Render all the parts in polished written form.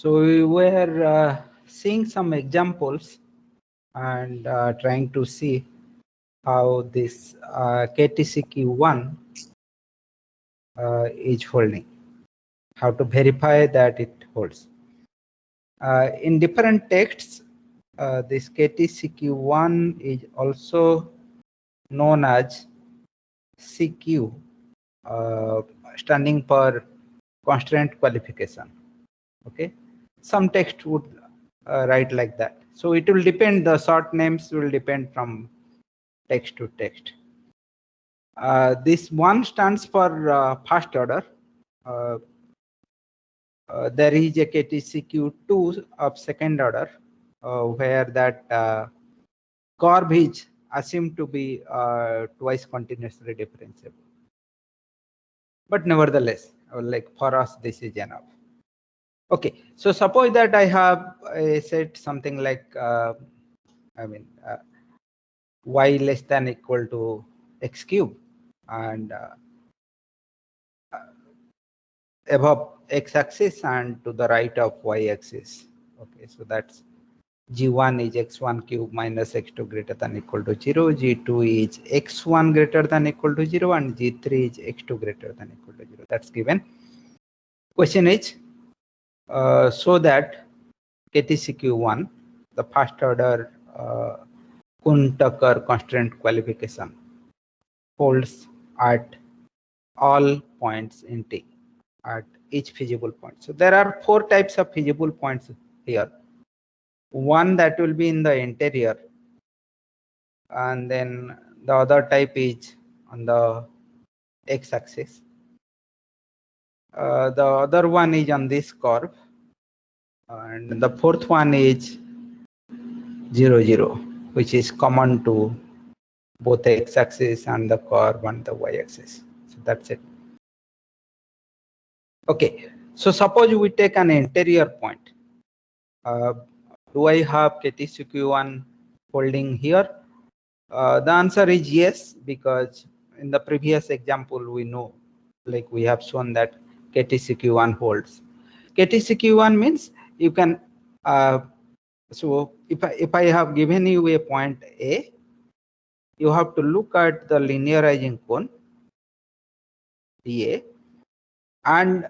So we were seeing some examples and trying to see how this KTCQ1 is holding, how to verify that it holds. In different texts, this KTCQ1 is also known as CQ, standing for constraint qualification. Okay, some text would write like that. So it will depend, the short names will depend from text to text. This one stands for first order. There is a KTCQ2 of second order, where that curve is assumed to be twice continuously differentiable. But nevertheless, like for us, this is enough. Okay, so suppose that I have said something like, y less than equal to x cube, and above x-axis and to the right of y-axis. Okay, so that's g1 is x1 cube minus x2 greater than equal to 0, g2 is x1 greater than equal to 0, and g3 is x2 greater than equal to 0. That's given. Question is, so that KTCQ1, the first order Kuhn-Tucker constraint qualification, holds at all points in T, at each feasible point. So there are 4 types of feasible points here. One that will be in the interior, and then the other type is on the x-axis. The other one is on this curve, and the fourth one is 0, 0, which is common to both the x-axis and the curve and the y-axis. So that's it. Okay, so suppose we take an interior point. Do I have KTCQ1 holding here? The answer is yes, because in the previous example we know, like we have shown that KTCQ1 holds. KTCQ1 means you can, so if I have given you a point A, you have to look at the linearizing cone dA, and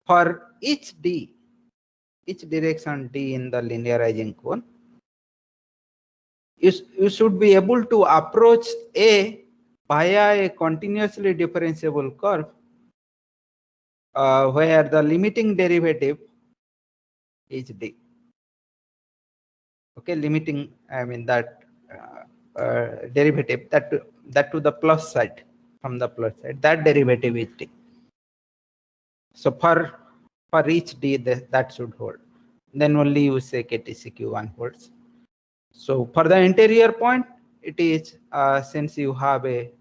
for each d, each direction d in the linearizing cone, you should be able to approach A via a continuously differentiable curve, where the limiting derivative is d. Okay, limiting, I mean that derivative, that to the plus side, from the plus side, that derivative is d. So for each d, that should hold. Then only you say KTCQ1 holds. So for the interior point, it is since you have a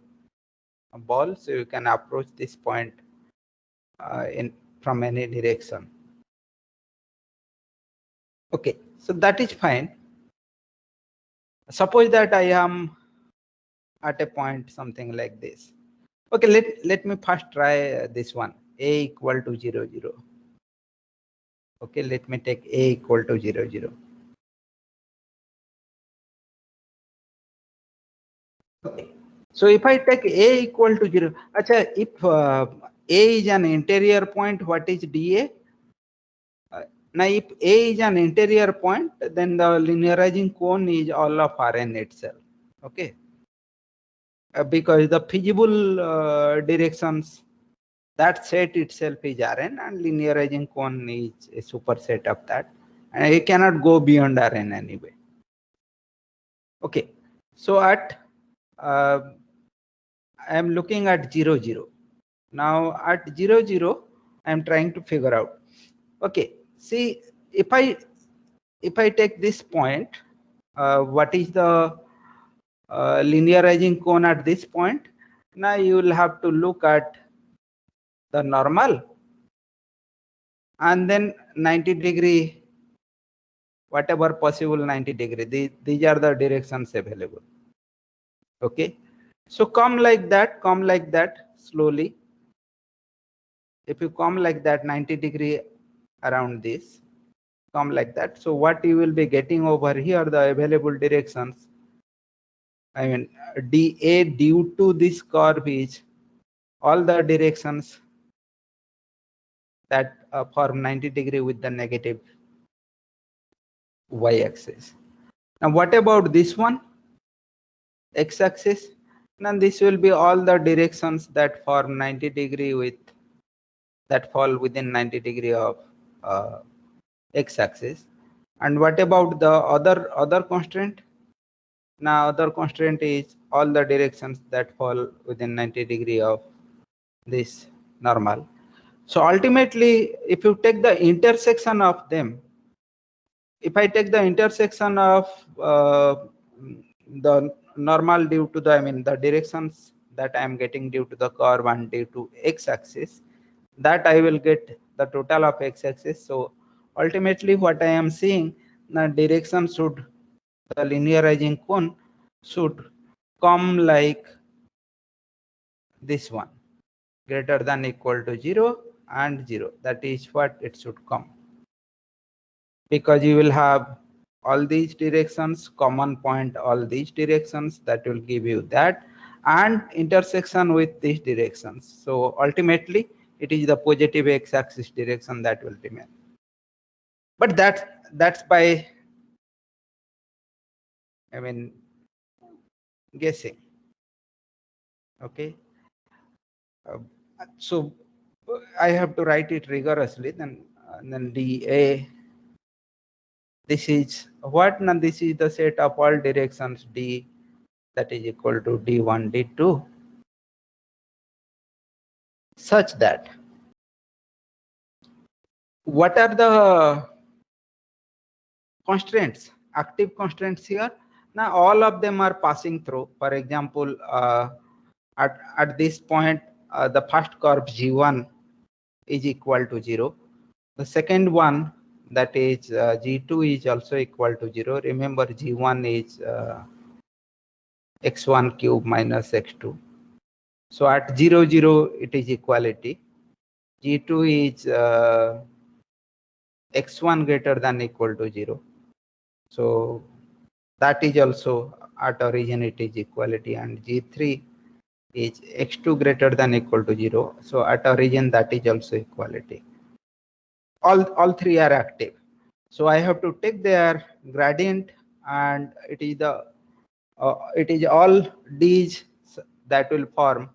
ball, so you can approach this point from any direction. Okay, so that is fine. Suppose that I am at a point something like this. Okay, let me first try this one, A equal to 0, 0. Okay, let me take A equal to 0, 0. Okay, so if I take A equal to 0, if A is an interior point, what is dA? Now if A is an interior point, then the linearizing cone is all of Rn itself. Okay, because the feasible directions, that set itself is Rn, and linearizing cone is a superset of that, and it cannot go beyond Rn anyway. Okay, so at I am looking at 0, 0. Now at 0, 0, I am trying to figure out. Okay, see, if I take this point, what is the linearizing cone at this point? Now you will have to look at the normal, and then 90-degree, whatever possible 90-degree. These are the directions available. Okay, so come like that slowly. If you come like that 90-degree around this, come like that. So what you will be getting over here, the available directions, I mean dA due to this curve is all the directions that form 90° with the negative y-axis. Now what about this one, x-axis? Now this will be all the directions that form 90° with, that fall within 90° of x-axis. And what about the other constraint? Now other constraint is all the directions that fall within 90° of this normal. So ultimately, if you take the intersection of them, if I take the intersection of the normal due to the, I mean the directions that I am getting due to the curve and due to x-axis, that I will get the total of x-axis. So ultimately what I am seeing, the direction should, the linearizing cone should come like this one, greater than equal to 0 and 0. That is what it should come, because you will have all these directions, common point all these directions, that will give you that, and intersection with these directions. So ultimately it is the positive x-axis direction that will remain. But that's by, I mean, guessing. Okay. So I have to write it rigorously. Then dA. This is what? Now this is the set of all directions D, that is equal to D1, D2, such that what are the constraints, active constraints here? Now all of them are passing through. For example, at this point, the first curve G1 is equal to 0. The second one, that is G2, is also equal to 0. Remember, G1 is x1 cube minus x2. So at 0, 0, it is equality. G2 is x1 greater than equal to 0. So that is also at origin it is equality, and G3 is x2 greater than equal to 0. So at origin that is also equality. All three are active. So I have to take their gradient, and it is all D's that will form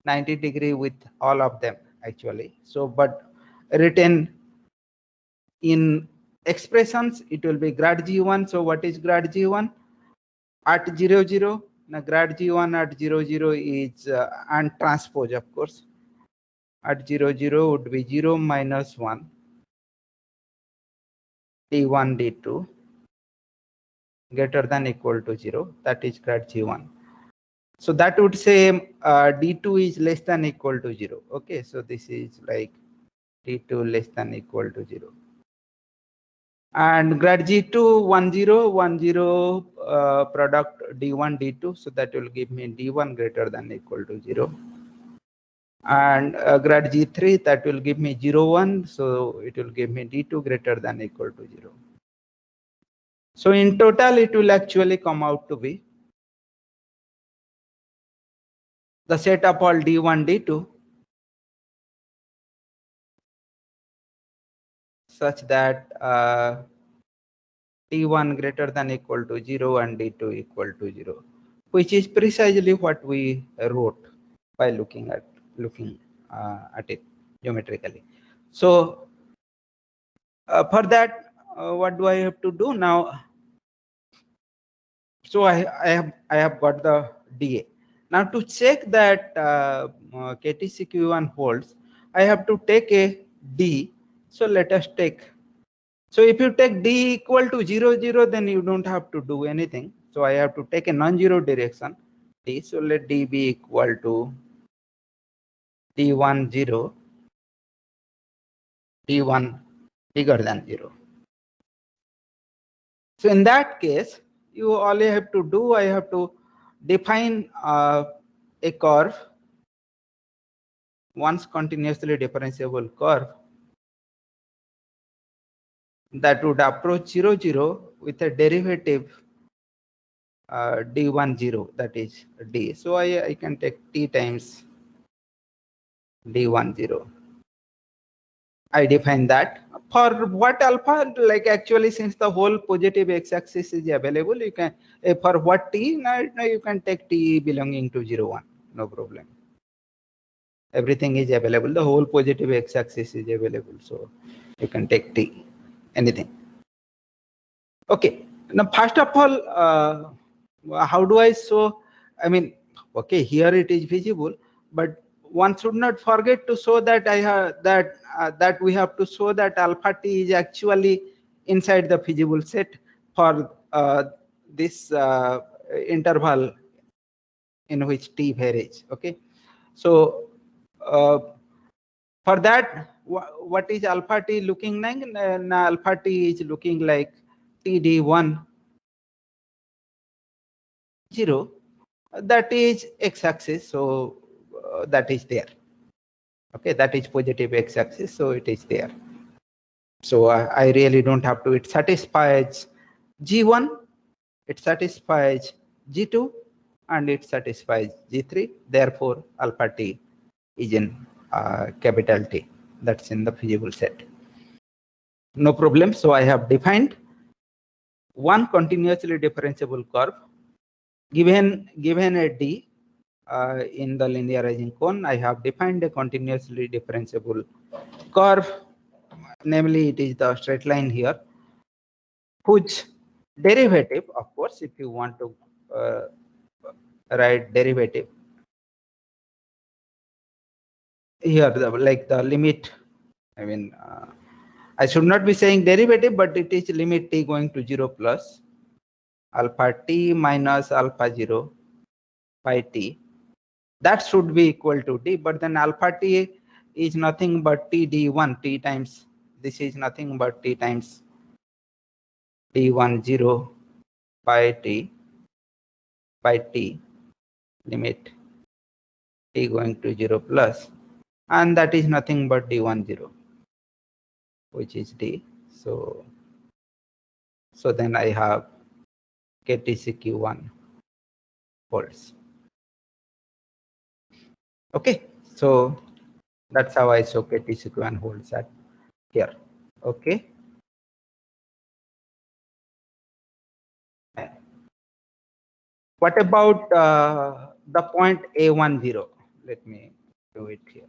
90° with all of them actually. So but written in expressions, it will be grad G1. So what is grad G1? At 0, 0, now grad G1 at 0, 0 is and transpose, of course. At 0, 0 would be 0 minus 1 D1, D2 greater than equal to 0. That is grad G1. So that would say D2 is less than equal to 0. Okay, so this is like D2 less than equal to 0. And grad G2 1, 0, 1, 0 product D1, D2. So that will give me D1 greater than equal to 0. And grad G3, that will give me 0, 1. So it will give me D2 greater than equal to 0. So in total, it will actually come out to be the set of all D1, D2 such that D1 greater than equal to 0 and D2 equal to 0, which is precisely what we wrote by looking at it geometrically. So for that, what do I have to do now? So I have got the dA. Now to check that KTCQ1 holds, I have to take a D. So let us take. So if you take D equal to 0, 0, then you don't have to do anything. So I have to take a non-zero direction D. So let D be equal to D1, 0, D1 bigger than 0. So in that case, you all you have to do, I have to define a curve, once continuously differentiable curve, that would approach 0, 0 with a derivative d10, that is d. So I can take t times d10. I define that for what alpha, like actually since the whole positive x-axis is available, you can for what t, now you can take t belonging to 0, 1, no problem. Everything is available, the whole positive x-axis is available, so you can take t, anything. Okay, now first of all, how do I show? I mean, okay, here it is visible, but one should not forget to show that I have that we have to show that alpha t is actually inside the feasible set for this interval in which t varies. Okay, so for that, what is alpha t looking like? Alpha t is looking like td1 0, that is x-axis, so that is there. Okay, that is positive x-axis, so it is there. So I really don't have to. It satisfies g1, it satisfies g2, and it satisfies g3. Therefore, alpha t is in capital T. That's in the feasible set. No problem. So I have defined one continuously differentiable curve given a d in the linearizing cone. I have defined a continuously differentiable curve, namely it is the straight line here, whose derivative, of course, if you want to write derivative here, like the limit, I mean, I should not be saying derivative, but it is limit t going to 0 plus alpha t minus alpha 0 pi t. That should be equal to d, but then alpha t is nothing but t d1, t times, this is nothing but t times d10 pi t limit t going to 0 plus, and that is nothing but d10, which is d. So then I have KTCQ1 holds. Okay, so that's how I show KTCQ1 holds at here. Okay. What about the point A10? Let me do it here.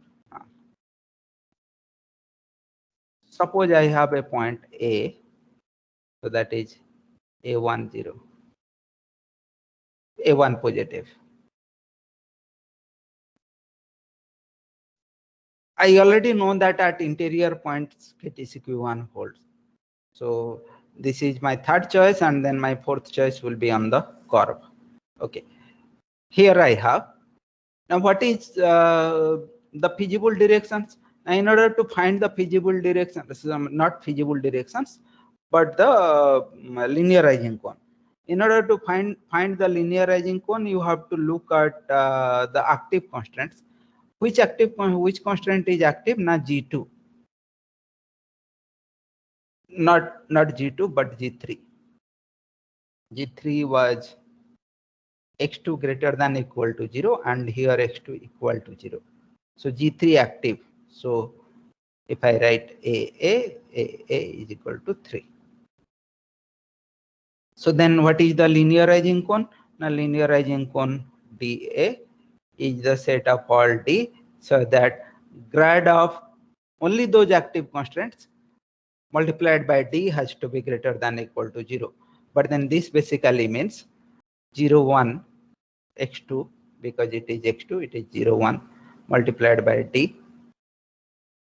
Suppose I have a point A, so that is A10, A1 positive. I already know that at interior points KTCQ1 holds. So this is my third choice, and then my fourth choice will be on the curve. Okay, here I have. Now what is the feasible directions? Now, in order to find the feasible directions, not feasible directions, but the linearizing cone. In order to find the linearizing cone, you have to look at the active constants. Which constraint is active? Now G2. Not G2, but G3. G3 was x2 greater than equal to 0, and here x2 equal to 0. So G3 active. So if I write A is equal to 3. So then what is the linearizing cone? Now linearizing cone dA is the set of all d, so that grad of only those active constants multiplied by d has to be greater than equal to 0. But then this basically means 0, 1 x2, because it is x2, it is 0, 1 multiplied by d,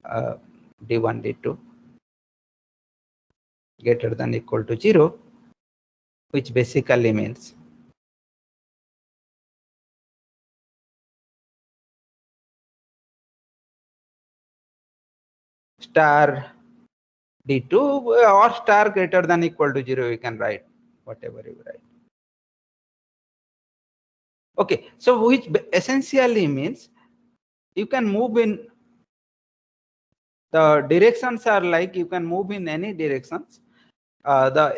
d1, d2 greater than equal to 0, which basically means star d2 or star greater than equal to 0, you can write whatever you write. Okay, so which essentially means you can move in, the directions are like you can move in any directions, the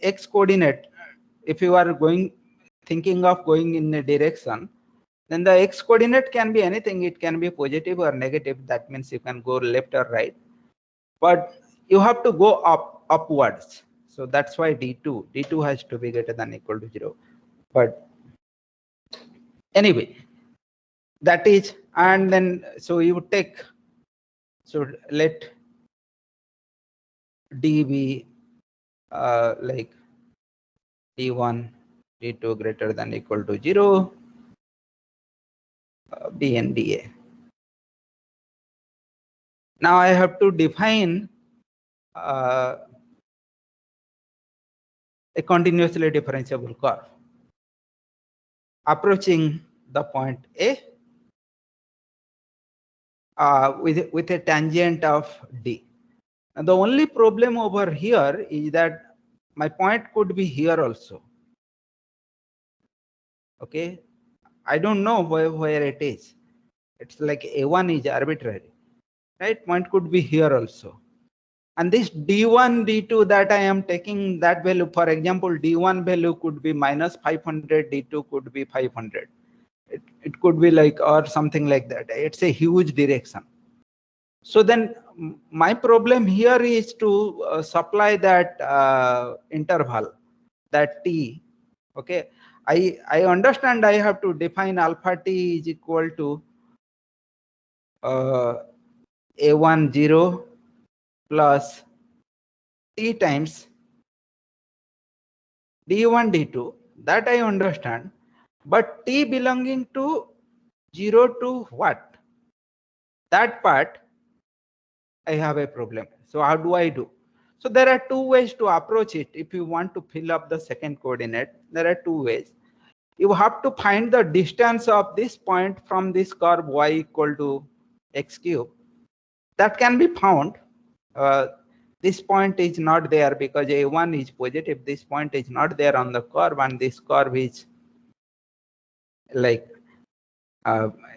x coordinate, if you are thinking of going in a direction, then the x coordinate can be anything. It can be positive or negative. That means you can go left or right, but you have to go upwards. So that's why d2 has to be greater than equal to 0. But anyway, that is, and then so you take, so let d be like d1 d2 greater than equal to 0, b and dA. Now I have to define a continuously differentiable curve approaching the point A with a tangent of D. And the only problem over here is that my point could be here also. Okay, I don't know where it is. It's like A1 is arbitrary, right? Point could be here also. And this D1, D2 that I am taking, that value, for example, D1 value could be minus 500, D2 could be 500. It could be like, or something like that. It's a huge direction. So then my problem here is to supply that interval, that T. Okay, I understand I have to define alpha T is equal to A1 0 plus T times D1 D2, that I understand, but T belonging to 0 to what? That part I have a problem. So how do I do? So there are two ways to approach it. If you want to fill up the second coordinate, there are two ways. You have to find the distance of this point from this curve y equal to x cube. That can be found. This point is not there because a1 is positive. This point is not there on the curve, and this curve is like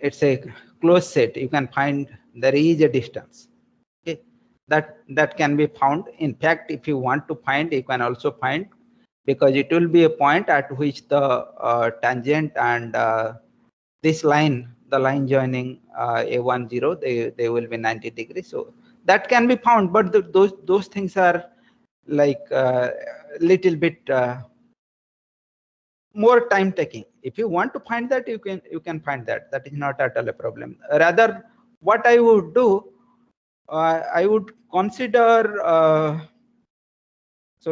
it's a closed set. You can find there is a distance. Okay, that can be found. In fact, if you want to find, you can also find, because it will be a point at which the tangent and this line, the line joining a1 0, they will be 90 degrees. So that can be found, but those things are like little bit more time taking. If you want to find that, you can find that. That is not at all a problem. Rather, what I would do, I would consider. So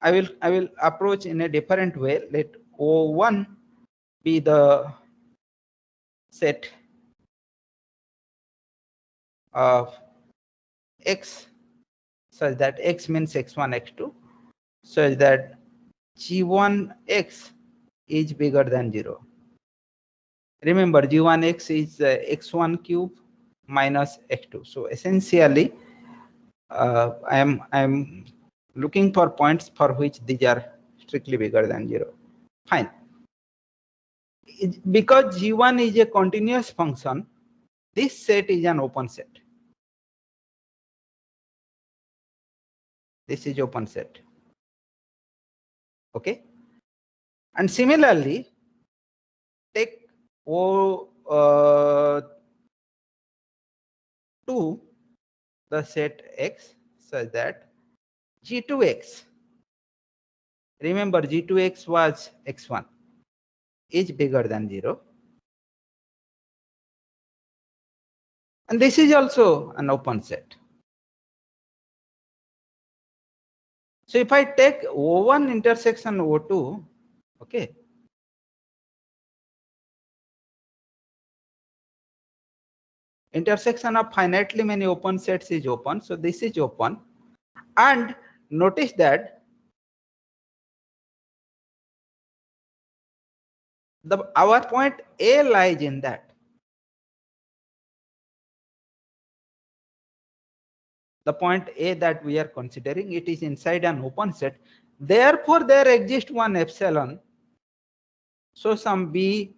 I will approach in a different way. Let O1 be the set of x such that x means x1 x2 such that g1x is bigger than 0. Remember, g1x is x1 cube minus x2. So essentially I'm looking for points for which these are strictly bigger than 0. Fine. Because g1 is a continuous function, this set is an open set. This is open set. Okay. And similarly, take O2, the set x, such that g2x, remember g2x was x1, is bigger than 0. And this is also an open set. So if I take O1 intersection O2, okay, intersection of finitely many open sets is open. So this is open. And notice that our point A lies in that. The point A that we are considering, it is inside an open set. Therefore, there exists one epsilon. So some B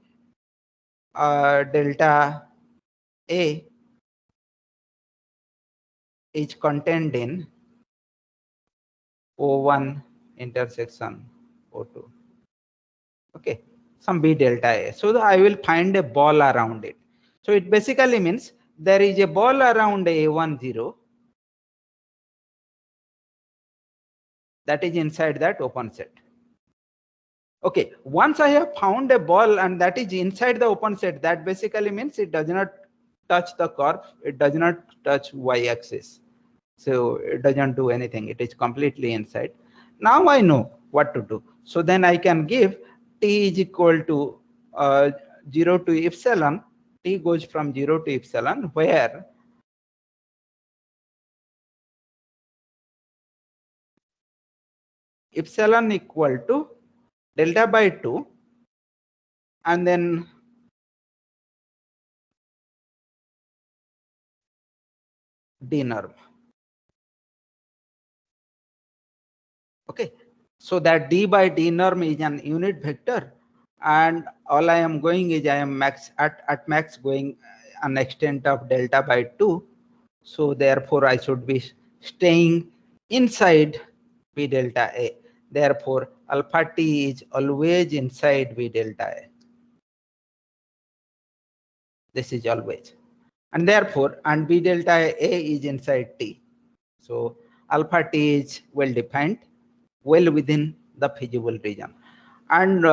delta A is contained in O1 intersection O2. Okay, some B delta A. So I will find a ball around it. So it basically means there is a ball around A1 0 that is inside that open set. Okay, once I have found a ball and that is inside the open set, that basically means it does not touch the curve, it does not touch y-axis. So it doesn't do anything, it is completely inside. Now I know what to do. So then I can give t is equal to 0 to epsilon, t goes from 0 to epsilon, where epsilon equal to delta by 2 and then d norm. Okay, so that d by d norm is an unit vector, and all I am going is I am max at max going an extent of delta by 2. So therefore I should be staying inside V delta A. Therefore alpha t is always inside V delta A. This is always. And therefore, and V delta A is inside T. So alpha T is well defined, well within the feasible region. And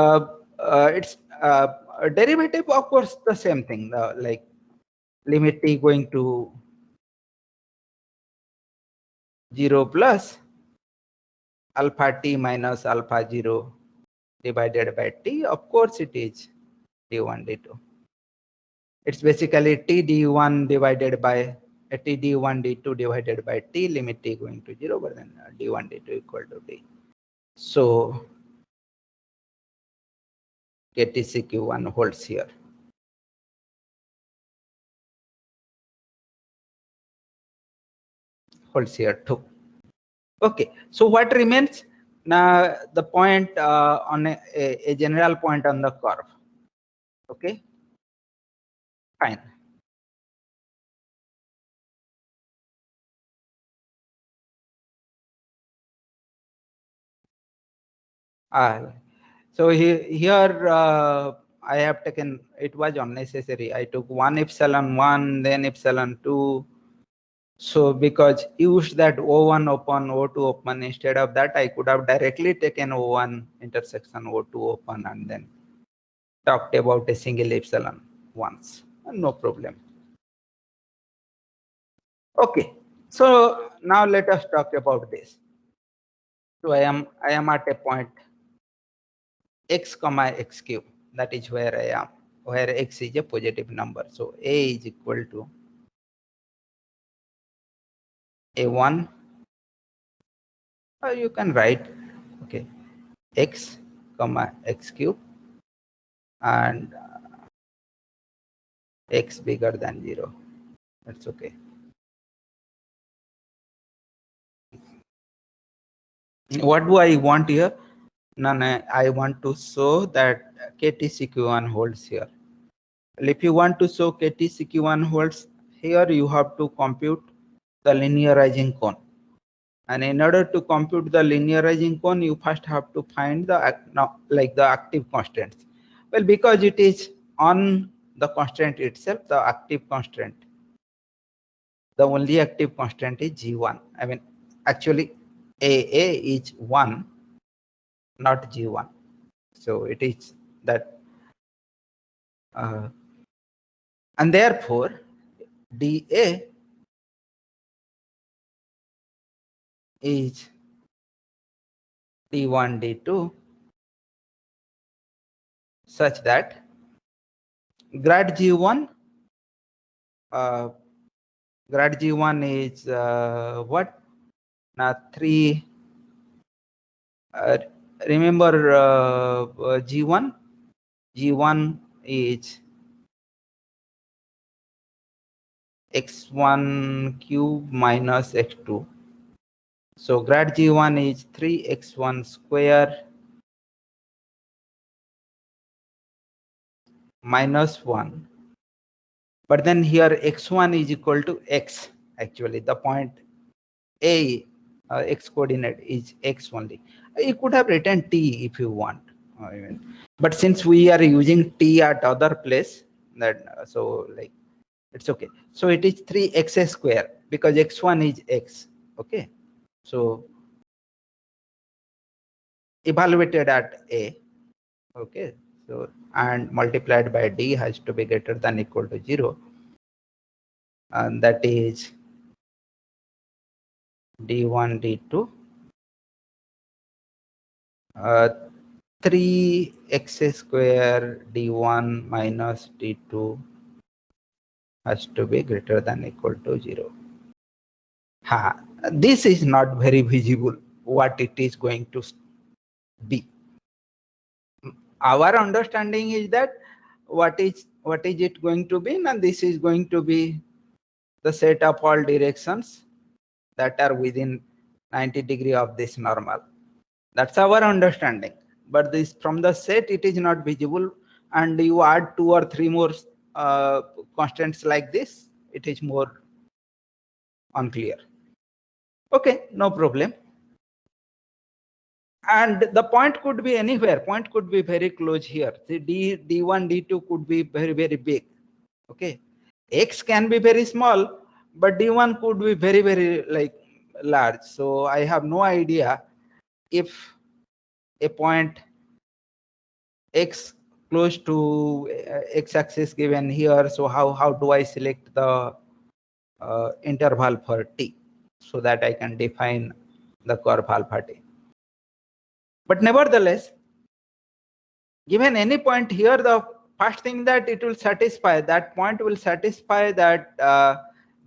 its derivative, of course, the same thing, like limit T going to 0 plus alpha T minus alpha 0 divided by T. Of course, it is D1, D2. It's basically T D1 divided by T D1, D2 divided by T, limit T going to 0, but then D1, D2 equal to D. So KTCQ1 holds here. Holds here too. Okay, so what remains? Now the point on a general point on the curve. Okay, fine. So here I have taken, it was unnecessary. I took 1 epsilon 1, then epsilon 2. So because used that O1 open, O2 open, instead of that, I could have directly taken O1 intersection O2 open and then talked about a single epsilon once. No problem. Okay. So now let us talk about this. So I am at a point x comma x cube. That is where I am, where x is a positive number. So a is equal to a1, or you can write, okay, x comma x cube and x bigger than 0. That's okay. What do I want here? No, I want to show that KTCQ1 holds here. Well, if you want to show KTCQ1 holds here, you have to compute the linearizing cone. And in order to compute the linearizing cone, you first have to find the active constants. Well, because it is on the constant itself, the active constant, the only active constant is G1. I mean, actually, AA is 1, not G1. So it is that, and therefore, dA is D1, D2, such that grad G1, grad G1 is what? Now 3, remember G1? G1 is x1 cube minus x2. So grad G1 is 3x1 square minus 1. But then here x1 is equal to x. Actually, the point A, x coordinate is x only. You could have written t if you want, but since we are using t at other place, that so like it's okay. So it is 3x square because x1 is x. Okay, so evaluated at a. Okay, so and multiplied by d has to be greater than equal to 0, and that is d1 d2 3x square d1 minus d2 has to be greater than equal to 0. This is not very visible what it is going to be. Our understanding is that what is it going to be, and this is going to be the set of all directions that are within 90 degree of this normal. That's our understanding, but this from the set it is not visible, and you add 2 or 3 more constants like this, it is more unclear. Okay, no problem. And the point could be anywhere. Point could be very close here. The d1 d2 could be very big. Okay, x can be very small, but d1 could be very like large. So I have no idea if a point x close to x-axis given here, so how do I select the interval for t so that I can define the curve alpha t. But nevertheless, given any point here, the first thing that it will satisfy, that point will satisfy that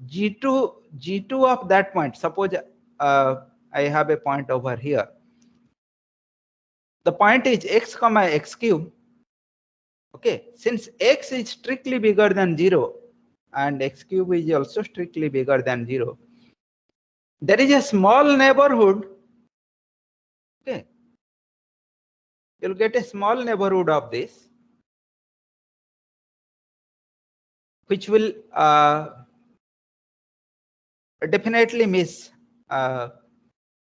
g2 of that point. Suppose I have a point over here. The point is x comma x cube. Okay, since x is strictly bigger than 0 and x cube is also strictly bigger than 0, there is a small neighborhood. Okay, you'll get a small neighborhood of this, which will definitely miss the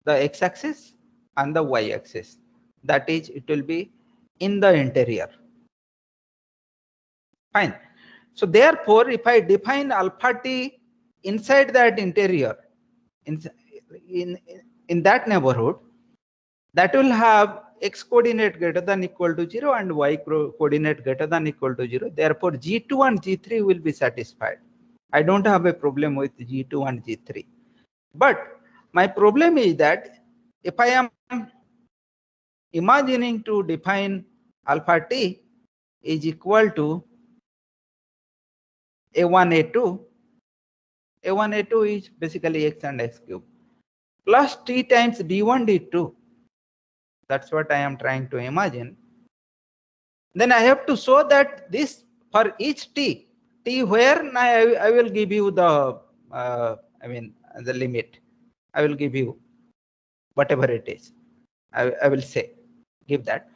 x-axis and the y-axis. That is, it will be in the interior. Fine. So therefore, if I define alpha t inside that interior, in that neighborhood, that will have x coordinate greater than equal to 0 and y coordinate greater than equal to 0. Therefore, g2 and g3 will be satisfied. I don't have a problem with g2 and g3. But my problem is that if I am imagining to define alpha t is equal to a1 a2, a1 a2 is basically x and x cube plus t times d1 d2. That's what I am trying to imagine. Then I have to show that this for each t where I will give you the the limit. I will give you whatever it is. I will say give that.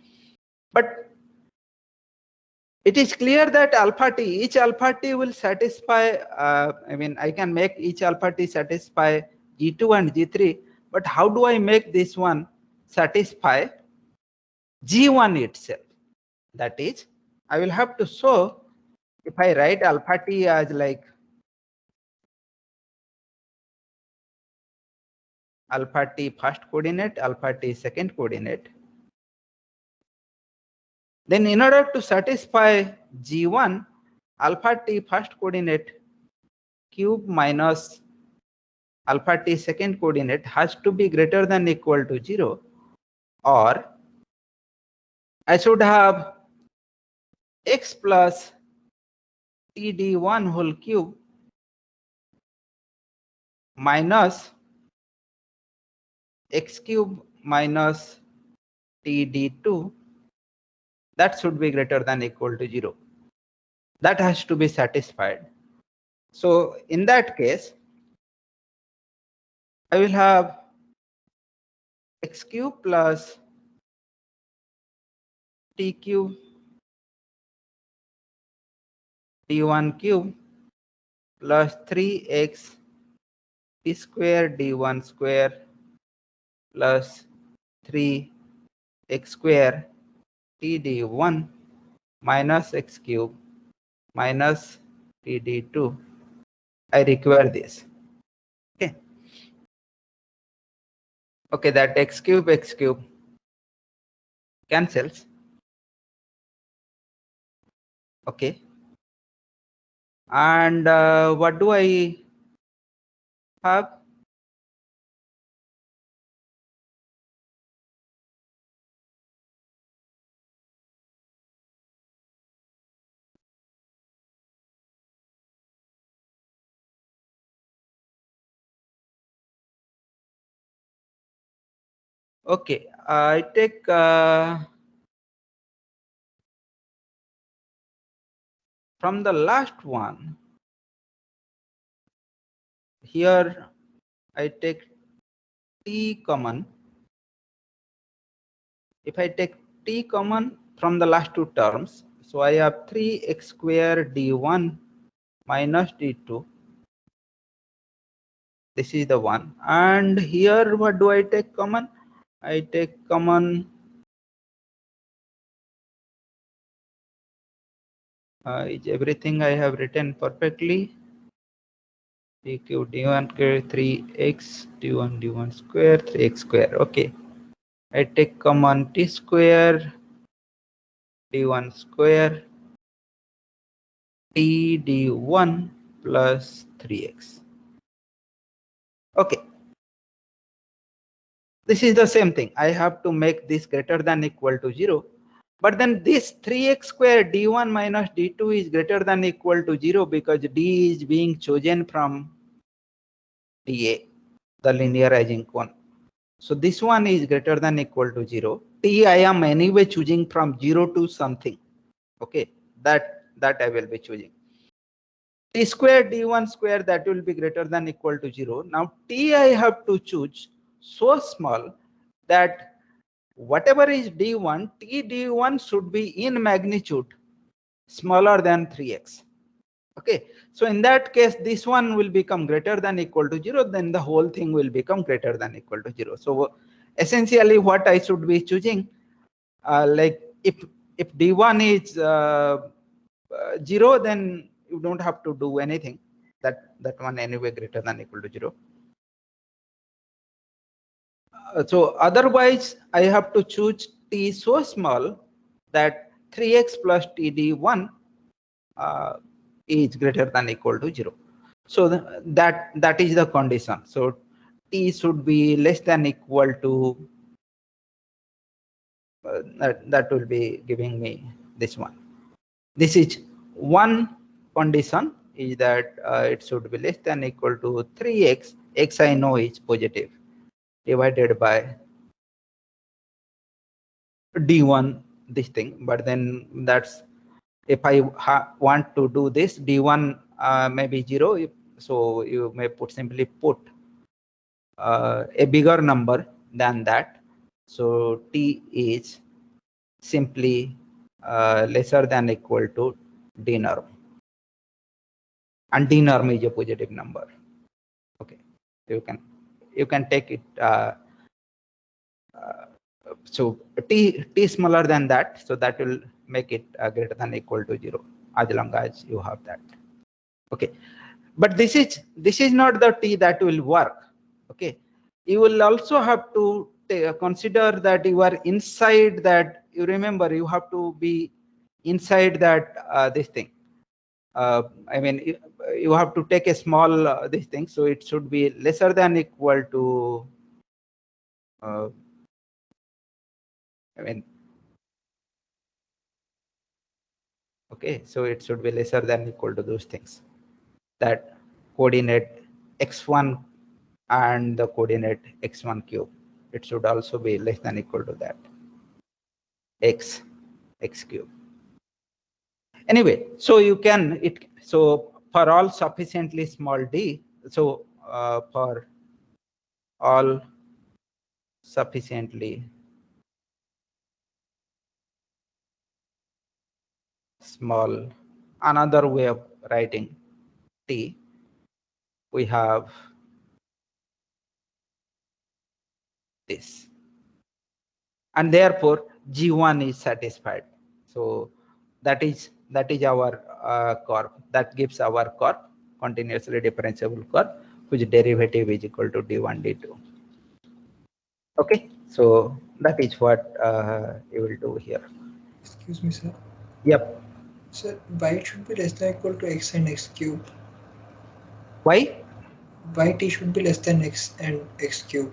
But it is clear that alpha t, each alpha t will satisfy, I can make each alpha t satisfy g2 and g3, but how do I make this one satisfy g1 itself? That is, I will have to show, if I write alpha t as like alpha t first coordinate, alpha t second coordinate, then in order to satisfy g1, alpha t first coordinate cube minus alpha t second coordinate has to be greater than equal to 0, or I should have x plus td1 whole cube minus x cube minus td2, that should be greater than equal to 0. That has to be satisfied. So in that case, I will have x cube plus t cube d1 cube plus 3x t square d1 square plus 3x square td1 minus x cube minus td2. I require this. Okay. Okay, that x cube cancels. Okay. And what do I have? Okay, I take from the last one. Here I take t common. If I take t common from the last two terms, so I have 3x square d1 minus d2. This is the one. And here what do I take common? I take common is everything I have written perfectly. d cube d1 square 3x d1 square 3x square. Okay. I take common t square d1 square t d1 plus 3x. Okay. This is the same thing. I have to make this greater than equal to 0. But then this 3x square d1 minus d2 is greater than equal to 0 because d is being chosen from dA, the linearizing cone. So this one is greater than equal to 0. T I am anyway choosing from 0 to something. Okay, that I will be choosing. T square d1 square, that will be greater than equal to 0. Now t I have to choose so small that whatever is d1, t d1 should be in magnitude smaller than 3x. Okay, so in that case, this one will become greater than equal to 0, then the whole thing will become greater than equal to 0. So essentially what I should be choosing, like if d1 is 0, then you don't have to do anything. That one anyway greater than equal to 0. So otherwise I have to choose t so small that 3x plus td1 is greater than equal to 0. So that is the condition. So t should be less than equal to that will be giving me this one. This is one condition, is that it should be less than equal to 3x. X I know is positive, divided by d1 this thing. But then that's, if I want to do this, d1 maybe 0, so you may simply put a bigger number than that. So t is simply lesser than equal to d norm, and d norm is a positive number. Okay, you can take it. So t smaller than that, so that will make it greater than equal to 0, as long as you have that. Okay, but this is not the t that will work. Okay, you will also have to consider that you are inside that. You remember, you have to be inside that this thing. I mean, you have to take a small this thing, so it should be lesser than equal to I mean, okay, so it should be lesser than equal to those things, that coordinate x1 and the coordinate x1 cube. It should also be less than equal to that x cube. Anyway, so you can so for all sufficiently small d, so for all sufficiently small, another way of writing t, we have this, and therefore G1 is satisfied. So that is our curve that gives our curve, continuously differentiable curve, whose derivative is equal to d1 d2. Okay, so that is what you will do here. Excuse me, sir. Yep. Sir, why it should be less than or equal to x and x cube? Why? Why t should be less than x and x cube?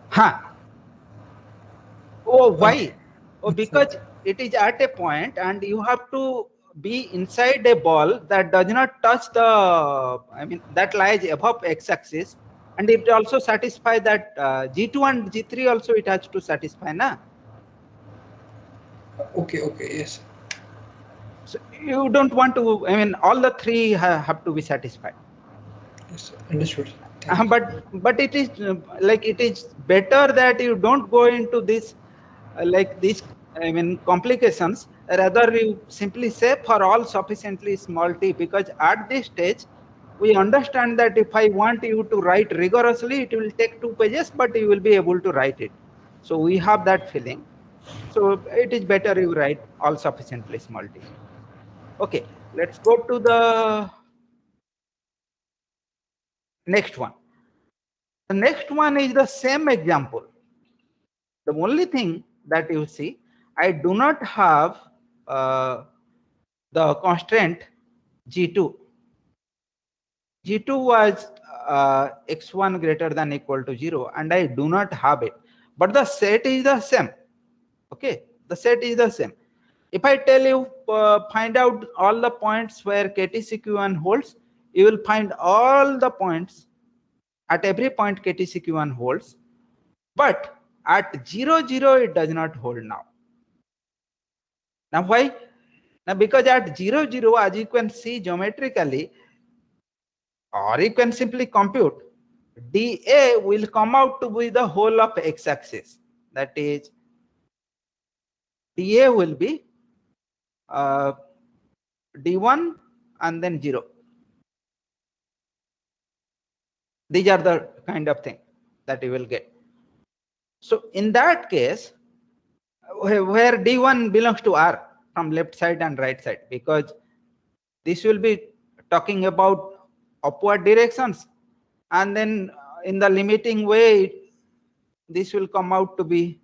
Huh. Oh, Okay. why? Oh, Yes, sir. because it is at a point and you have to be inside a ball that does not touch the, I mean, that lies above x-axis, and it also satisfy that G2 and G3 also it has to satisfy, na? Okay, okay, yes. So you don't want to, I mean, all the three have to be satisfied. Yes, sir. Understood. Thank you. But it is like it is better that you don't go into this like these, I mean, complications. Rather you simply say for all sufficiently small t, because at this stage we understand that if I want you to write rigorously, it will take 2 pages, but you will be able to write it. So we have that feeling. So it is better you write all sufficiently small t. Okay, let's go to the next one. The next one is the same example. The only thing that you see, I do not have the constraint G2. G2 was x1 greater than equal to 0, and I do not have it. But the set is the same. Okay, the set is the same. If I tell you find out all the points where KTCQ1 holds, you will find all the points. At every point KTCQ1 holds, but at 0, 0 it does not hold now. Now why? Now because at 0, 0, as you can see geometrically, or you can simply compute, dA will come out to be the whole of x-axis. That is, dA will be d1 and then 0. These are the kind of thing that you will get. So in that case, where d1 belongs to R from left side and right side, because this will be talking about upward directions, and then in the limiting way this will come out to be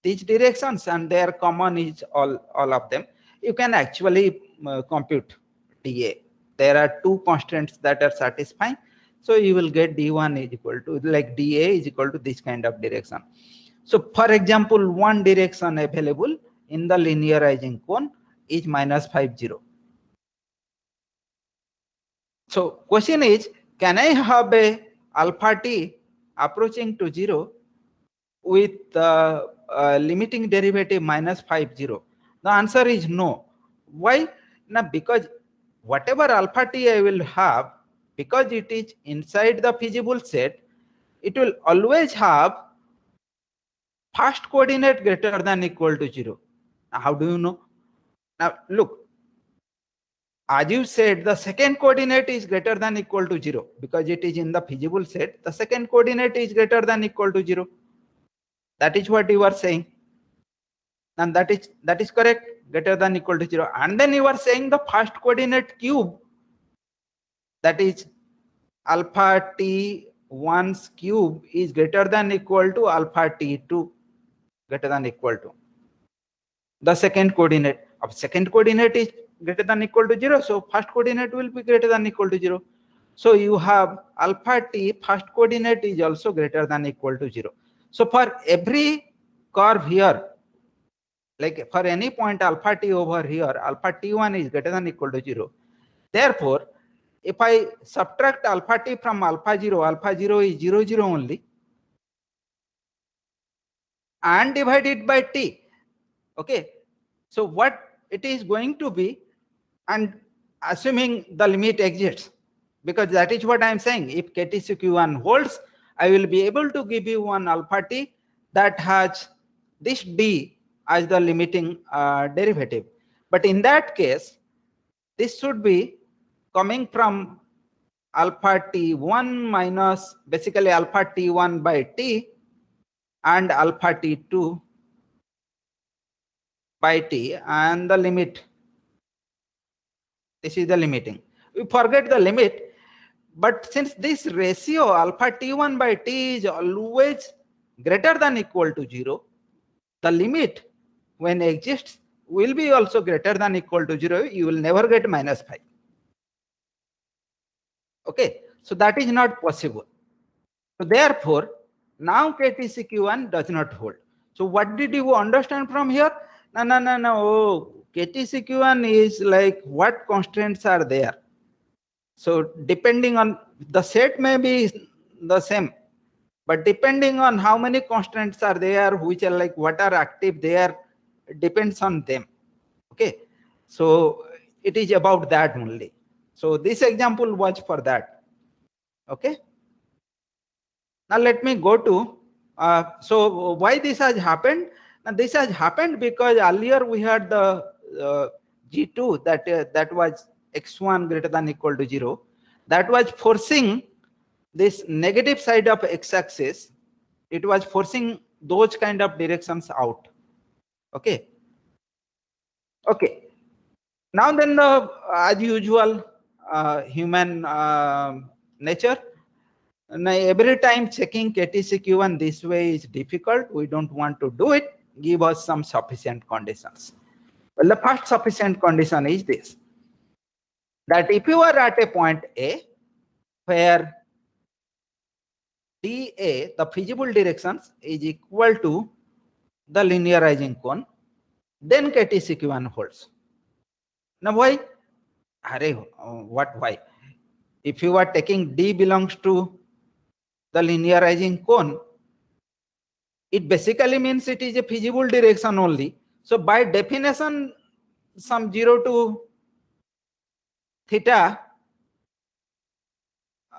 these directions, and their common is all of them. You can actually compute dA. There are two constants that are satisfying, so you will get d1 is equal to, like, dA is equal to this kind of direction. So for example, one direction available in the linearizing cone is -5, 0. So question is, can I have a alpha t approaching to 0 with limiting derivative -5, 0? The answer is no. Why? Now, because whatever alpha t I will have, because it is inside the feasible set, it will always have first coordinate greater than equal to 0. Now, how do you know? Now look, as you said, the second coordinate is greater than equal to 0, because it is in the feasible set. The second coordinate is greater than equal to 0. That is what you are saying, and that is correct, greater than equal to 0. And then you are saying the first coordinate cube, that is alpha t1's cube, is greater than equal to alpha t2 greater than equal to the second coordinate. Of second coordinate is greater than equal to 0, so first coordinate will be greater than equal to 0. So you have alpha t first coordinate is also greater than equal to 0. So for every curve here, like for any point alpha t over here, alpha t1 is greater than equal to 0. Therefore, if I subtract alpha t from alpha 0 is 0, 0 only, and divide it by t. Okay, so what it is going to be, and assuming the limit exists, because that is what I am saying, if KTCQ1 holds, I will be able to give you one alpha t that has this d as the limiting derivative. But in that case, this should be coming from alpha t1 minus basically alpha t1 by t and alpha t2 by t, and the limit. This is the limiting. We forget the limit, but since this ratio alpha t1 by t is always greater than equal to 0, the limit when exists will be also greater than equal to 0. You will never get -5. Okay, so that is not possible. So therefore, now KTCQ1 does not hold. So what did you understand from here? No. Oh, KTCQ1 is like what constraints are there. So depending on the set may be the same, but depending on how many constraints are there, which are like what are active there, depends on them. Okay, so it is about that only. So this example was for that. Okay, now let me go to so why this has happened. Now this has happened because earlier we had the G2 that was x1 greater than equal to 0, that was forcing this negative side of x-axis. It was forcing those kind of directions out. Okay, now then the as usual human nature. Now every time checking KTCQ1 this way is difficult. We don't want to do it. Give us some sufficient conditions. Well, the first sufficient condition is this, that if you are at a point A where dA, the feasible directions, is equal to the linearizing cone, then KTCQ1 holds. Now why? Why? If you are taking D belongs to the linearizing cone, it basically means it is a feasible direction only. So by definition, some 0 to theta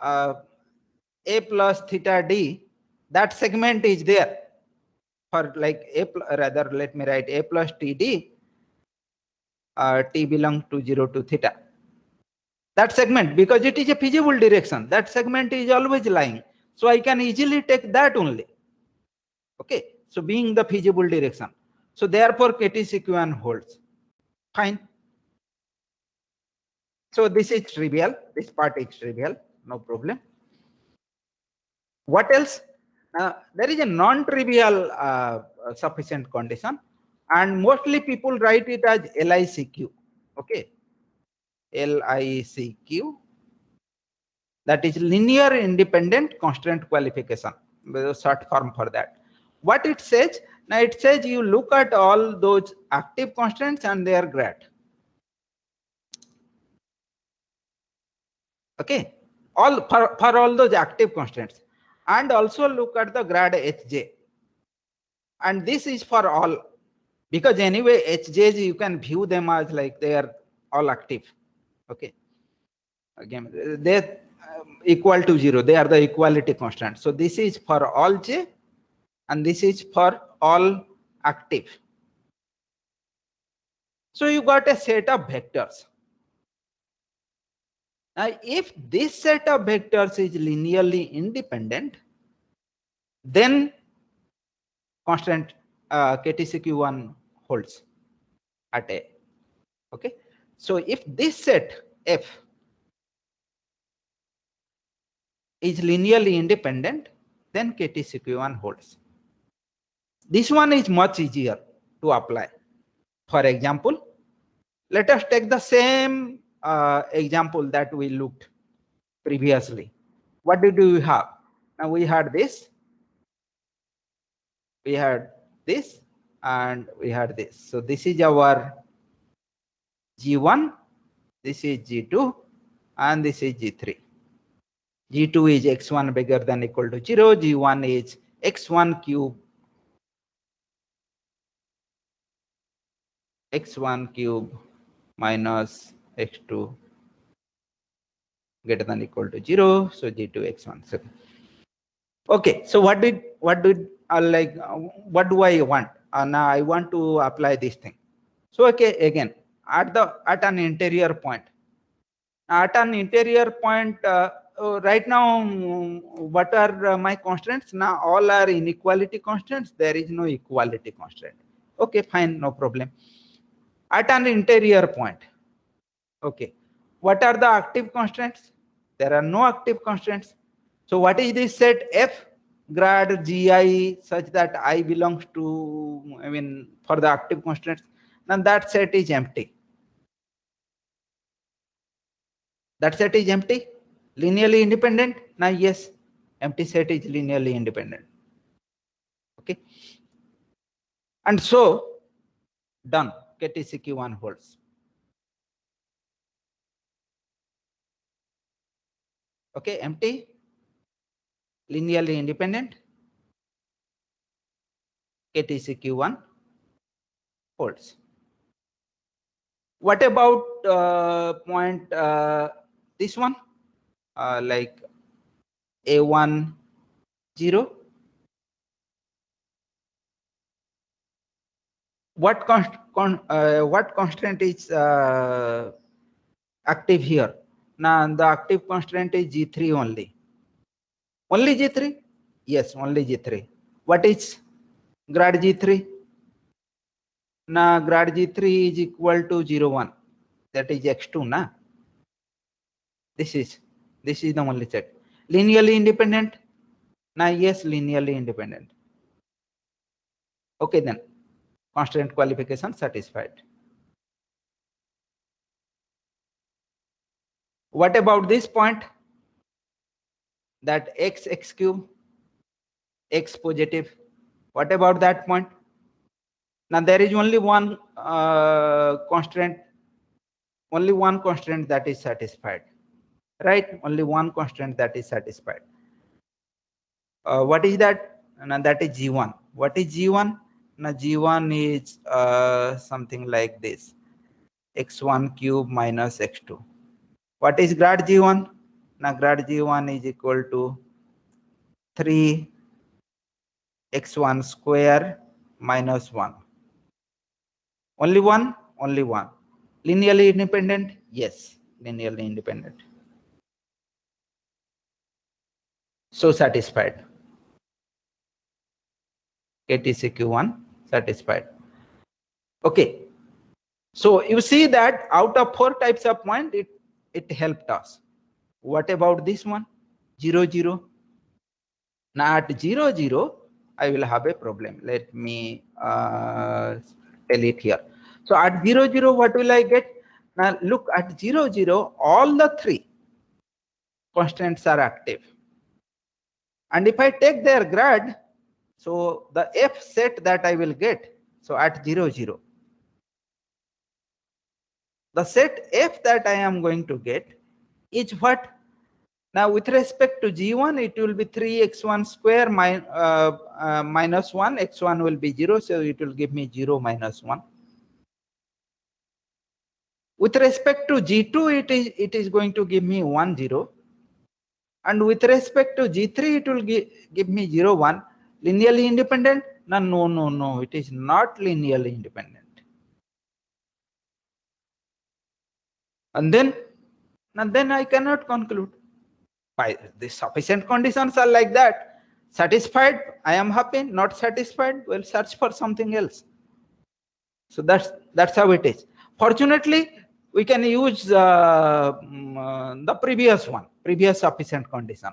A plus theta D, that segment is there for like rather let me write A plus TD, T belongs to 0 to theta. That segment, because it is a feasible direction, that segment is always lying. So I can easily take that only. Okay, so being the feasible direction. So therefore KTCQ1 holds. Fine. So this is trivial. This part is trivial. No problem. What else? There is a non-trivial sufficient condition, and mostly people write it as LICQ. Okay, LICQ. That is linear independent constraint qualification. The short form for that. What it says? Now it says you look at all those active constraints and their grad. Okay, all for all those active constraints, and also look at the grad Hj. And this is for all, because anyway Hj's you can view them as like they are all active. Okay, again they equal to 0. They are the equality constant. So this is for all j, and this is for all active. So you got a set of vectors. Now if this set of vectors is linearly independent, then constant KTCQ1 holds at A. Okay, so if this set F is linearly independent, then KTCQ1 holds. This one is much easier to apply. For example, let us take the same example that we looked previously. What did we have? Now we had this, we had this, and we had this. So this is our G1, this is G2, and this is G3. G2 is x1 bigger than equal to 0, G1 is x1 cube minus x2 greater than equal to 0, so G2 x1. So, okay, so what do I want? Now I want to apply this thing. So okay, again at an interior point, At an interior point, right now, what are my constraints? Now all are inequality constraints. There is no equality constraint. Okay, fine, no problem. At an interior point, okay, what are the active constraints? There are no active constraints. So what is this set F grad GI such that I belongs to, I mean, for the active constraints? Now that set is empty. That set is empty, linearly independent. Now yes, empty set is linearly independent. Okay, and so done. KTCQ1 holds. Okay, empty, linearly independent, KTCQ1 holds. What about point this one, like A1 0? What constraint is active here? Now the active constraint is G3 only. Only G3? Yes, only G3. What is grad G3? Now grad G3 is equal to 0, 1. That is X2, na? This is the only set. Linearly independent? Now yes, linearly independent. Okay then, constraint qualification satisfied. What about this point? That x cube, x positive. What about that point? Now there is only one constraint, that is satisfied, right? Only one constraint that is satisfied. What is that? Now that is G1. What is G1? Now G1 is something like this: x1 cube minus x2. What is grad G1? Now grad G1 is equal to 3 x1 square minus 1. Only one? Only one. Linearly independent? Yes, linearly independent. So satisfied. KTCQ1 satisfied. Okay. So you see that out of 4 types of point, it helped us. What about this one? 0, 0. Now at 0, 0, I will have a problem. Let me tell it here. So at 0, 0, what will I get? Now look at 0, 0, all the 3 constraints are active. And if I take their grad, so the F set that I will get, so at 0, 0, the set F that I am going to get is what? Now with respect to G1, it will be 3x1 square minus 1, x1 will be 0, so it will give me 0 minus 1. With respect to G2, it is going to give me 1, 0. And with respect to G3, it will give me 0, 1. Linearly independent? No, it is not linearly independent. And then I cannot conclude. Why? The sufficient conditions are like that. Satisfied, I am happy. Not satisfied, we'll search for something else. So that's how it is. Fortunately, we can use the previous sufficient condition.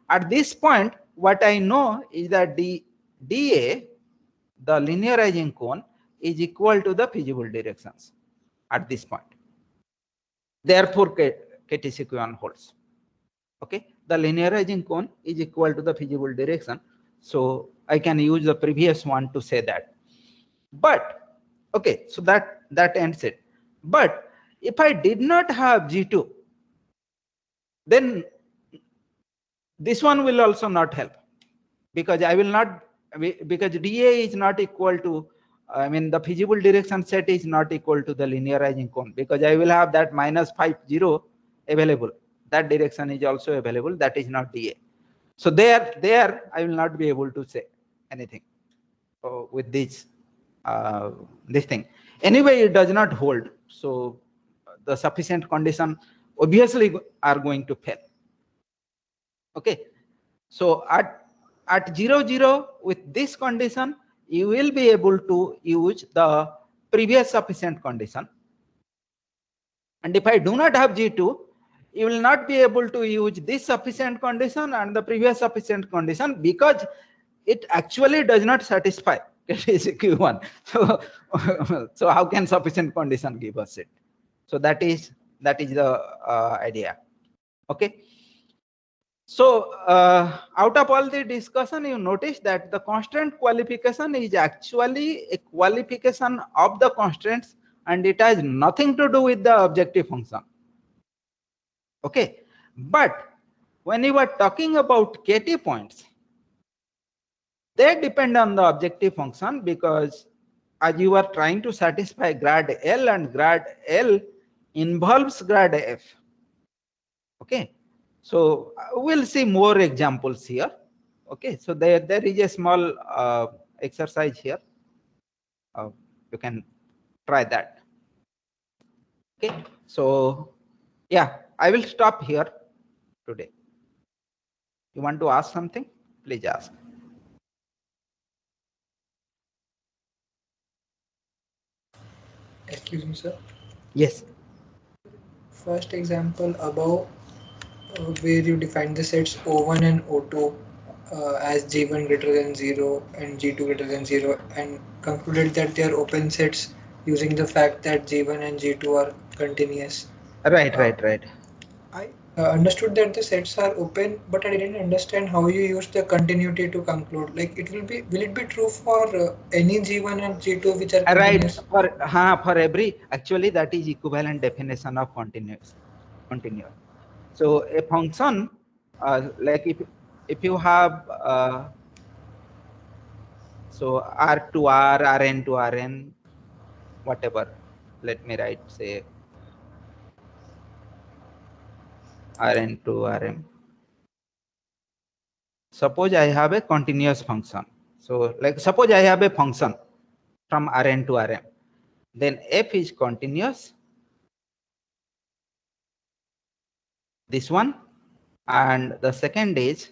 At this point, what I know is that dA, the linearizing cone, is equal to the feasible directions at this point. Therefore, KTCQ1 holds. Okay, the linearizing cone is equal to the feasible direction. So I can use the previous one to say that. But okay, so that ends it. But if I did not have G2, then this one will also not help, because I will not, because dA is not equal to, I mean, the feasible direction set is not equal to the linearizing cone, because I will have that minus 5, 0 available. That direction is also available. That is not dA. So there I will not be able to say anything with this thing. Anyway, it does not hold. So the sufficient condition obviously are going to fail. Okay, so at 0 0 with this condition, you will be able to use the previous sufficient condition. And if I do not have G2, you will not be able to use this sufficient condition and the previous sufficient condition, because it actually does not satisfy Q1. So how can sufficient condition give us it? So that is the idea. Okay. So out of all the discussion, you notice that the constraint qualification is actually a qualification of the constraints, and it has nothing to do with the objective function. Okay, but when you are talking about KT points, they depend on the objective function, because as you are trying to satisfy grad L, and grad L involves grad F. Okay, so we'll see more examples here. Okay, so there is a small exercise here. You can try that. Okay, so yeah, I will stop here today. You want to ask something? Please ask. Excuse me, sir. Yes. First example above, where you define the sets O1 and O2 as G1 greater than 0 and G2 greater than 0, and concluded that they are open sets using the fact that G1 and G2 are continuous. Right. I understood that the sets are open, but I didn't understand how you use the continuity to conclude. Like, will it be true for any G1 and G2 which are continuous? Right, for every, actually that is equivalent definition of continuous. So a function, like if you have so R to R, Rn to Rn, whatever, let me write, say Rn to Rm. Suppose I have a continuous function. So like suppose I have a function from Rn to Rm, then f is continuous, this one, and the second is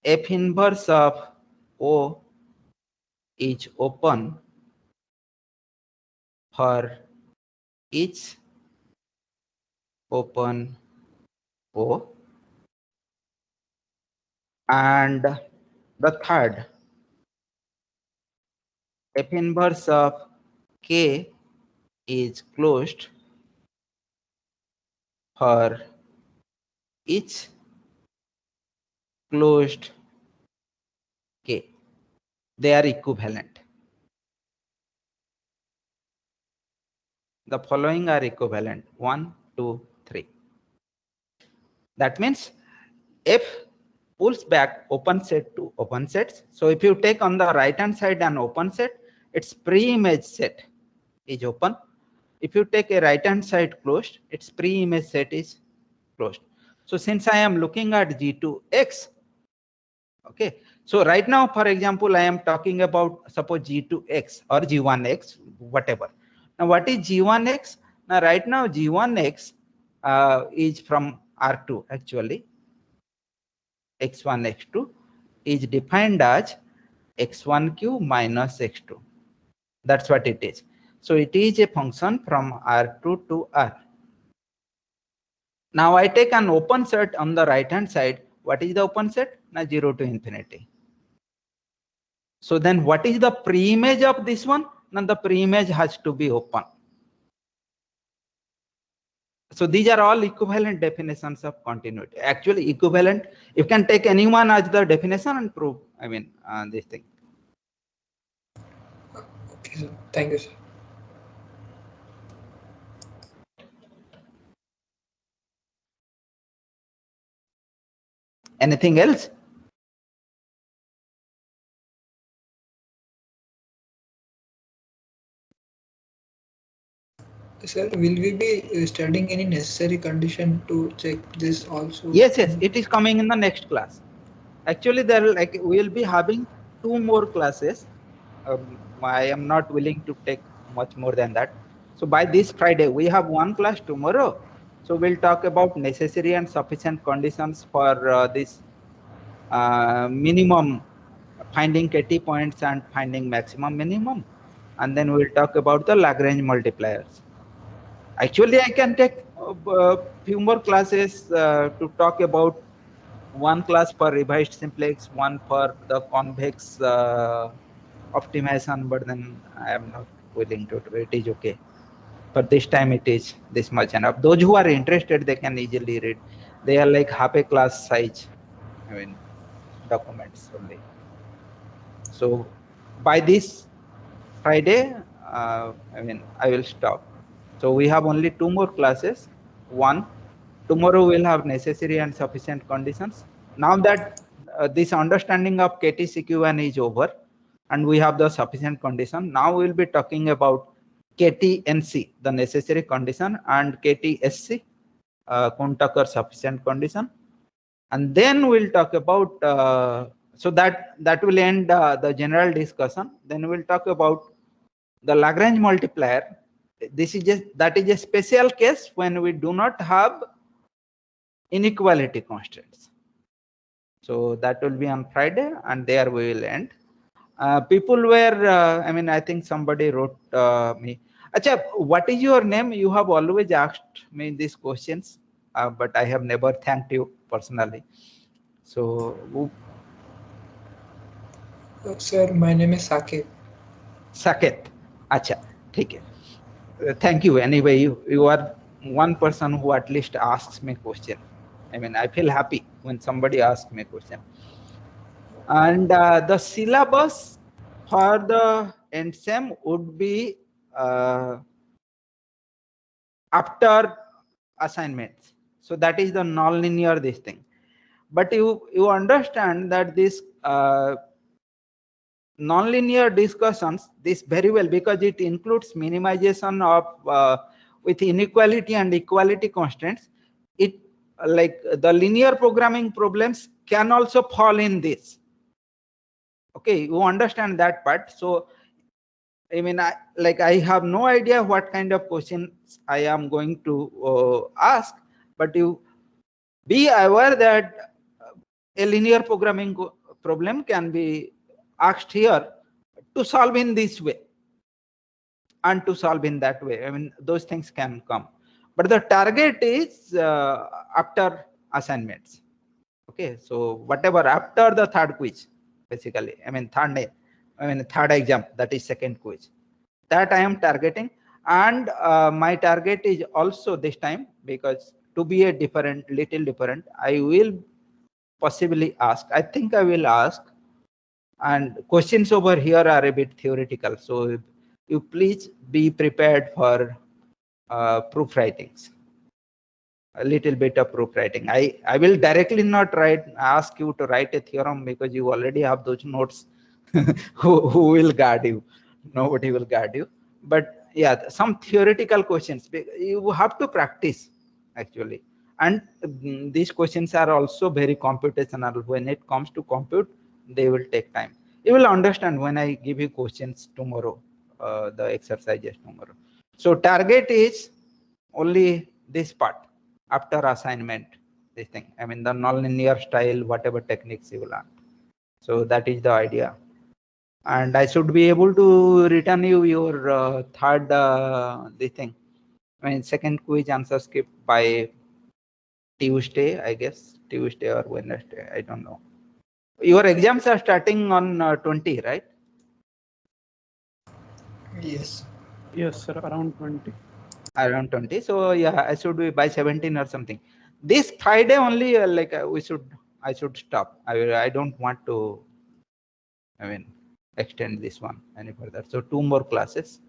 f inverse of O is open for each open O, and the third, f inverse of K is closed for each closed K. They are equivalent. The following are equivalent: 1, 2, 3. That means F pulls back open set to open sets. So if you take on the right hand side an open set, its pre-image set is open. If you take a right hand side closed, its pre-image set is closed. So since I am looking at G2X, okay, so right now, for example, I am talking about suppose G2X or G1X, whatever. Now what is G1X? Now right now G1X is from R2 actually. X1, X2 is defined as X1Q minus X2. That's what it is. So it is a function from R2 to R. Now I take an open set on the right hand side. What is the open set? Now 0 to infinity. So then what is the pre-image of this one? Now the pre-image has to be open. So these are all equivalent definitions of continuity. Actually equivalent, you can take anyone as the definition and prove, I mean, this thing. Okay, sir. Thank you, sir. Anything else? Sir, will we be studying any necessary condition to check this also? Yes, it is coming in the next class. Actually, there like we will be having 2 more classes. I am not willing to take much more than that. So by this Friday, we have 1 class tomorrow. So we'll talk about necessary and sufficient conditions for this minimum, finding KT points and finding maximum minimum. And then we'll talk about the Lagrange multipliers. Actually, I can take a few more classes to talk about one class for revised simplex, one for the convex optimization, but then I am not willing to do it. It is okay. For this time, it is this much enough. Those who are interested, they can easily read. They are like half a class size, I mean, documents only. So by this Friday, I will stop. So we have only 2 more classes. One, tomorrow we'll have necessary and sufficient conditions. Now that this understanding of KT-CQ1 is over, and we have the sufficient condition, now we'll be talking about KT-NC, the necessary condition, and KT-SC, Kuhn-Tucker sufficient condition. And then we'll talk about, so that will end the general discussion. Then we'll talk about the Lagrange multiplier. That is a special case when we do not have inequality constraints. So that will be on Friday, and there we will end. People were, I think somebody wrote me. Acha, what is your name? You have always asked me these questions, but I have never thanked you personally. So, Sir, my name is Saket. Saket. Acha, okay. Thank you. Anyway, you are one person who at least asks me question. I feel happy when somebody asks me a question. And the syllabus for the EndSem would be after assignments. So that is the nonlinear this thing. But you understand that this nonlinear discussions this very well, because it includes minimization of with inequality and equality constraints. It like the linear programming problems can also fall in this. Okay, you understand that part. So I have no idea what kind of questions I am going to ask, but you be aware that a linear programming problem can be asked here to solve in this way and to solve in that way. Those things can come, but the target is after assignments. Okay, so whatever after the third quiz, basically, third exam, that is second quiz, that I am targeting. And my target is also this time, because to be a little different, I will possibly ask, I think I will ask, and questions over here are a bit theoretical, so you please be prepared for proof writings, a little bit of proof writing. I will directly not ask you to write a theorem, because you already have those notes. who will guard you? Nobody will guard you. But yeah, some theoretical questions you have to practice actually. And these questions are also very computational. When it comes to compute, they will take time. You will understand when I give you questions tomorrow, the exercises tomorrow. So target is only this part after assignment, this thing. The nonlinear style, whatever techniques you learn. So that is the idea. And I should be able to return you your third this thing. Second quiz answer script by Tuesday, I guess. Tuesday or Wednesday, I don't know. Your exams are starting on 20, right? Yes. Yes, sir, around 20. Around 20. So yeah, I should be by 17 or something. This Friday only, I should stop. I don't want to, extend this one any further. So 2 more classes.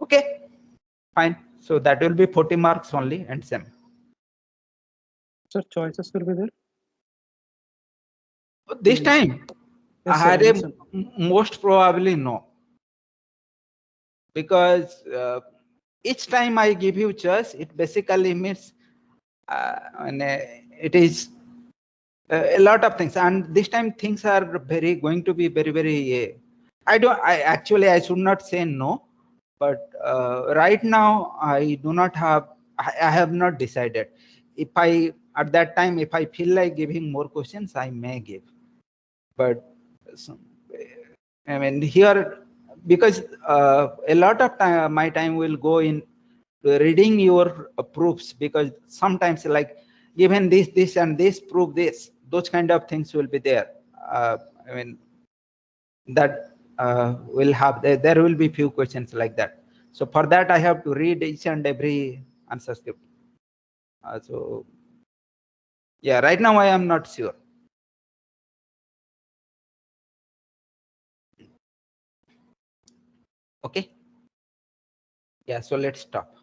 Okay, fine. So that will be 40 marks only, and same. Sir, choices will be there? This time, Yes, sir, most probably no. Because each time I give you choice, it basically means it is a lot of things. And this time things are going to be very, very, I should not say no. But right now I do not have, I have not decided. If I, at that time, if I feel like giving more questions, I may give. But I mean, here, because a lot of time, my time will go in reading your proofs, because sometimes like given this and this, prove this, those kind of things will be there. I mean, that will have, there will be few questions like that. So for that, I have to read each and every answer script. So yeah, right now I am not sure. Okay. Yeah, so let's stop.